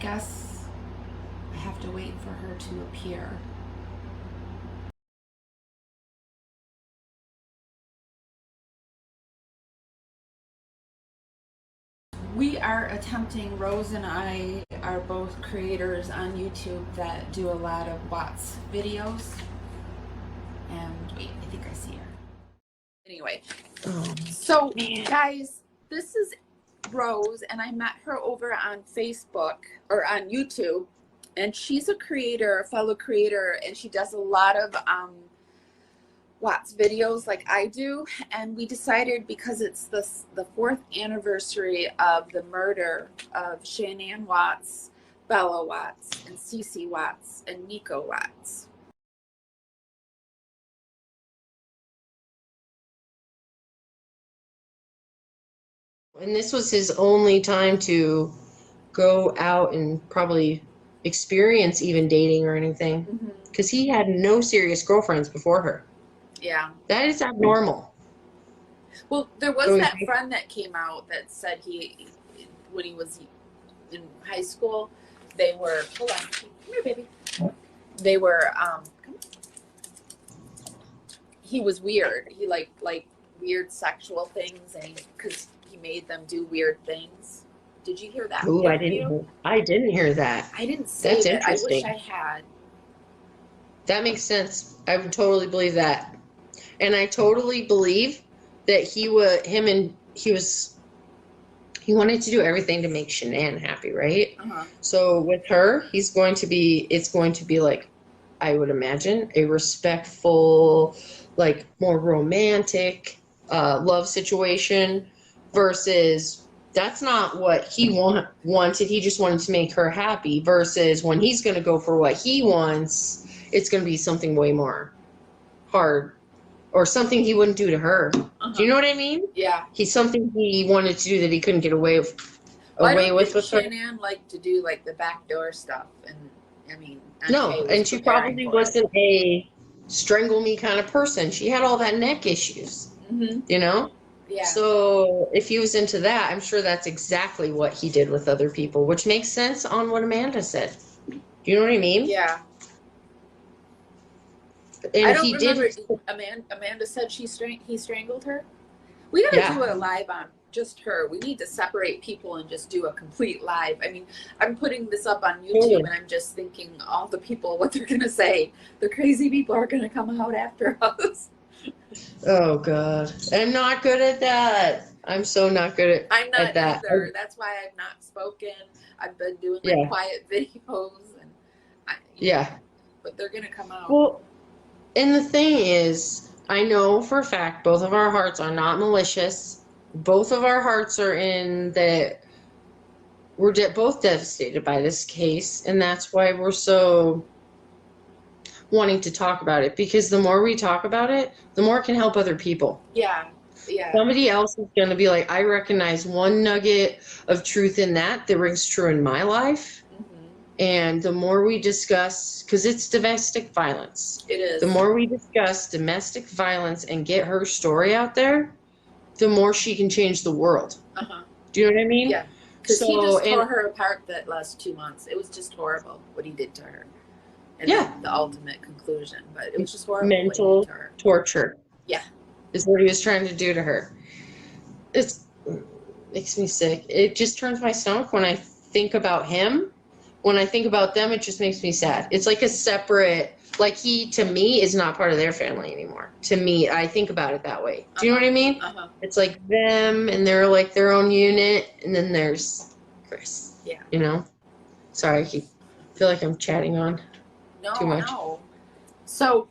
guess I have to wait for her to appear. We are attempting, Rose and I are both creators on YouTube that do a lot of Watts videos. And wait, I think I see her. Anyway, so guys, this is Rose, and I met her over on Facebook or on YouTube, and she's a creator, a fellow creator, and she does a lot of Watts videos like I do. And we decided, because it's the 4th anniversary of the murder of Shanann Watts, Bellawatts, and Watts, and Nico Watts. And this was his only time to go out and probably experience even dating or anything, because he had no serious girlfriends before her. Yeah. That is abnormal. Well, there was that friend that came out that said when he was in high school, they were, hold on, come here, baby. They were, he was weird. He liked weird sexual things, and because he made them do weird things. Did you hear that? Ooh, I didn't hear that. I didn't say That's that. interesting. I wish I had. That makes sense. I would totally believe that. And I totally believe that he wanted to do everything to make Shanann happy, right? So with her, it's going to be like, I would imagine, a respectful, like more romantic love situation, versus that's not what he wanted. He just wanted to make her happy, versus when he's going to go for what he wants, it's going to be something way more hard, or something he wouldn't do to her. Do you know what I mean? Yeah. Something he wanted to do that he couldn't get away with Shanann liked to do like the backdoor stuff, and I mean, no, and she probably wasn't a strangle me kind of person. She had all that neck issues, you know? Yeah. So if he was into that, I'm sure that's exactly what he did with other people, which makes sense on what Amanda said. Do you know what I mean? Yeah. And I don't remember. Amanda said he strangled her. We gotta do a live on just her. We need to separate people and just do a complete live. I mean, I'm putting this up on YouTube, and I'm just thinking all the people, what they're gonna say. The crazy people are gonna come out after us. Oh God, I'm not good at that. I'm so not good at. I'm not that either. That's why I've not spoken. I've been doing like quiet videos, and but they're gonna come out. Well, and the thing is, I know for a fact both of our hearts are not malicious. Both of our hearts are in that we're both devastated by this case, and that's why we're so wanting to talk about it, because the more we talk about it, the more it can help other people. Yeah. Somebody else is going to be like, I recognize one nugget of truth in that rings true in my life. And the more we discuss, because it's domestic violence. It is. The more we discuss domestic violence and get her story out there, the more she can change the world. Do you know what I mean? Yeah. Because he just tore her apart that last 2 months. It was just horrible what he did to her. And the ultimate conclusion. But it was just horrible. Mental torture. Yeah. Is what he was trying to do to her. It makes me sick. It just turns my stomach when I think about him. When I think about them, it just makes me sad. It's like a separate, like he, to me, is not part of their family anymore. To me, I think about it that way. Do you know what I mean? It's like them, and they're like their own unit, and then there's Chris. Yeah. You know? Sorry, I feel like I'm chatting on too much. No. So,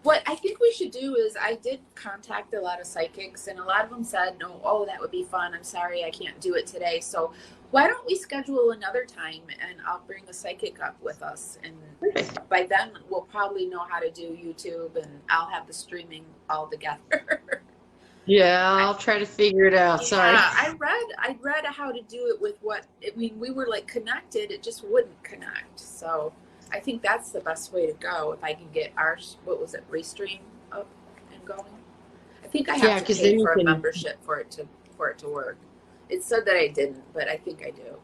what I think we should do is, I did contact a lot of psychics, and a lot of them said, no, that would be fun. I'm sorry, I can't do it today. So why don't we schedule another time, and I'll bring a psychic up with us. And by then we'll probably know how to do YouTube, and I'll have the streaming all together. Yeah, I'll try to figure it out. Sorry. I read how to do it with we were like connected. It just wouldn't connect. So I think that's the best way to go. If I can get our, Restream up and going. I think I have to pay for a membership for it to work. It said that I didn't, but I think I do.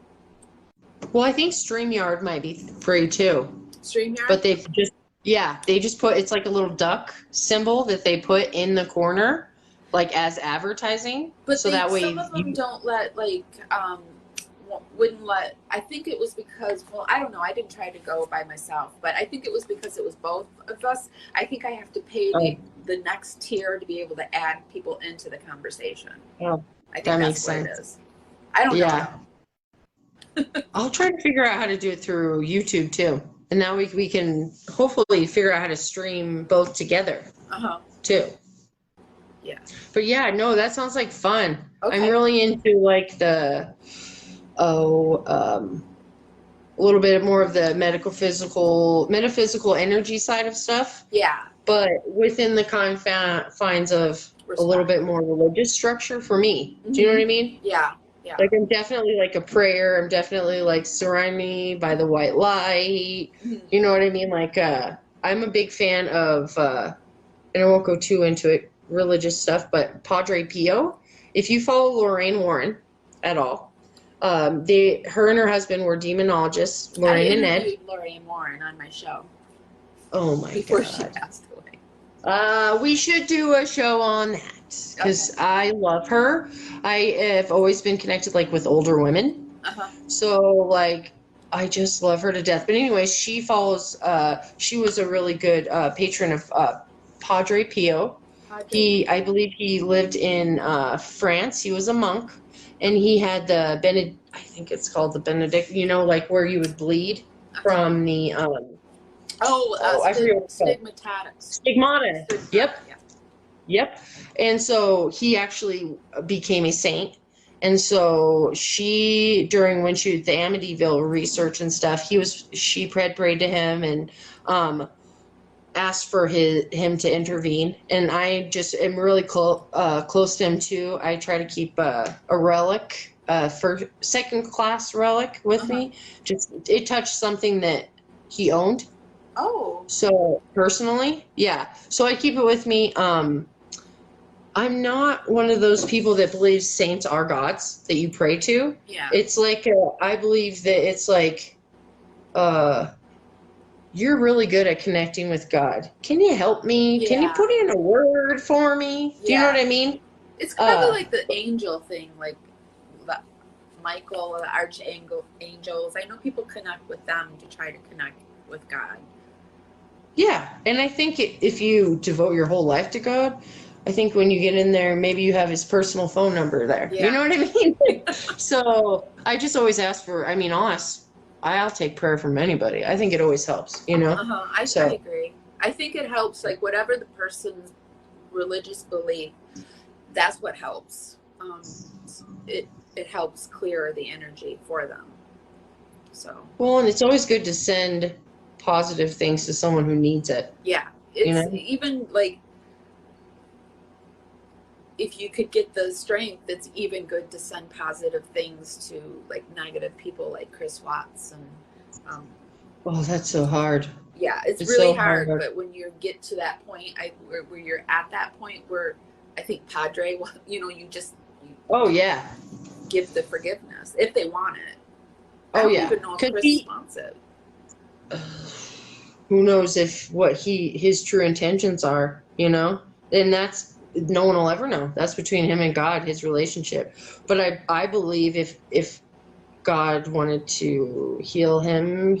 Well, I think StreamYard might be free too. StreamYard? But they just put, it's like a little duck symbol that they put in the corner, like as advertising. But so that way some of them don't let, like, wouldn't let, I think it was because, well, I don't know, I didn't try to go by myself, but I think it was because it was both of us. I think I have to pay the next tier to be able to add people into the conversation. Oh, I think that that's makes what sense. it is. I don't know. I'll try to figure out how to do it through YouTube too. And now we can hopefully figure out how to stream both together too. Yeah. But yeah, no, that sounds like fun. Okay. I'm really into like the a little bit more of the metaphysical energy side of stuff. Yeah. But within the confines of a little bit more religious structure for me. Do you know what I mean? Yeah. Yeah. Like I'm definitely like a prayer. I'm definitely like surround me by the white light. You know what I mean? Like I'm a big fan of and I won't go too into it, religious stuff, but Padre Pio. If you follow Lorraine Warren at all, her and her husband were demonologists, Lorraine and Ed. I interviewed Lorraine Warren on my show. Oh my Before God. she passed away. We should do a show on that because I love her. I have always been connected like with older women. So like I just love her to death. But anyways, she follows she was a really good patron of Padre Pio. I believe he lived in France. He was a monk and he had the I think it's called the Benedict, you know, like where you would bleed from the I forget what it's called. Stigmata. Yep. Yeah. Yep. And so he actually became a saint. And so during when she did the Amityville research and stuff, she prayed to him and asked for him to intervene. And I just am really close to him too. I try to keep a relic, second class relic with me. Just it touched something that he owned. Oh. So personally, yeah. So I keep it with me. I'm not one of those people that believes saints are gods that you pray to. Yeah. It's like I believe that it's like you're really good at connecting with God. Can you help me? Yeah. Can you put in a word for me? Do you know what I mean? It's kind of like the angel thing, like Michael, the archangels. I know people connect with them to try to connect with God. Yeah, and I think if you devote your whole life to God, I think when you get in there, maybe you have his personal phone number there. Yeah. You know what I mean? So I just always ask for, I'll take prayer from anybody. I think it always helps, you know? I agree. I think it helps, like whatever the person's religious belief, that's what helps. It helps clear the energy for them. So. Well, and it's always good to send positive things to someone who needs it. Yeah. It's even like, if you could get the strength, it's even good to send positive things to like negative people like Chris Watts and oh, that's so hard. Yeah, it's really so hard. But when you get to that point, where you're at that point where I think Padre, you just give the forgiveness if they want it. I don't even know if Chris wants it. Who knows what his true intentions are, you know? And that's no one will ever know. That's between him and God, his relationship. But I believe if God wanted to heal him,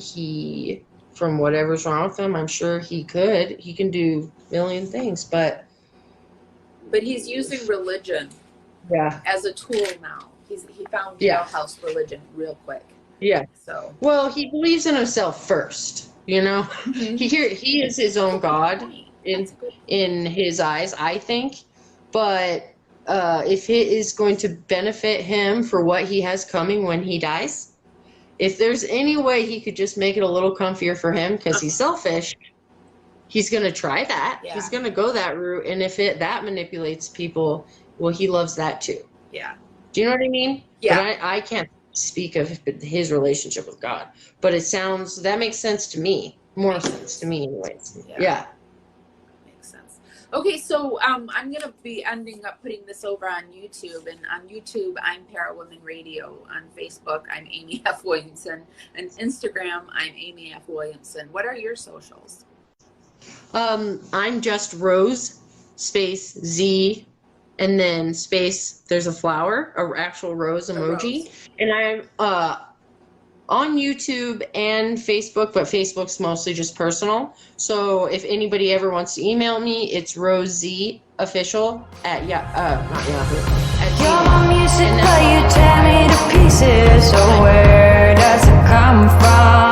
from whatever's wrong with him, I'm sure he could. He can do a million things, but he's using religion as a tool now. He found jailhouse religion real quick. Yeah. So well, he believes in himself first, you know. He is his own God in his eyes, I think. But if it is going to benefit him for what he has coming when he dies, if there's any way he could just make it a little comfier for him because he's selfish, he's going to try that. Yeah. He's going to go that route. And if that manipulates people, well, he loves that too. Yeah. Do you know what I mean? Yeah. But I can't speak of his relationship with God. But that makes sense to me. More sense to me anyways. Yeah. Makes sense. Okay, so I'm gonna be ending up putting this over on YouTube, and on YouTube I'm Para Women Radio. On Facebook I'm Amy F. Williamson, and Instagram I'm Amy F. Williamson. What are your socials? I'm just Rose space Z and then space there's a flower, a actual rose emoji, Rose. and I'm on YouTube and Facebook, but Facebook's mostly just personal. So if anybody ever wants to email me, it's rosezofficial at not Yahoo. You're my music, but you tear me to pieces. So where does it come from?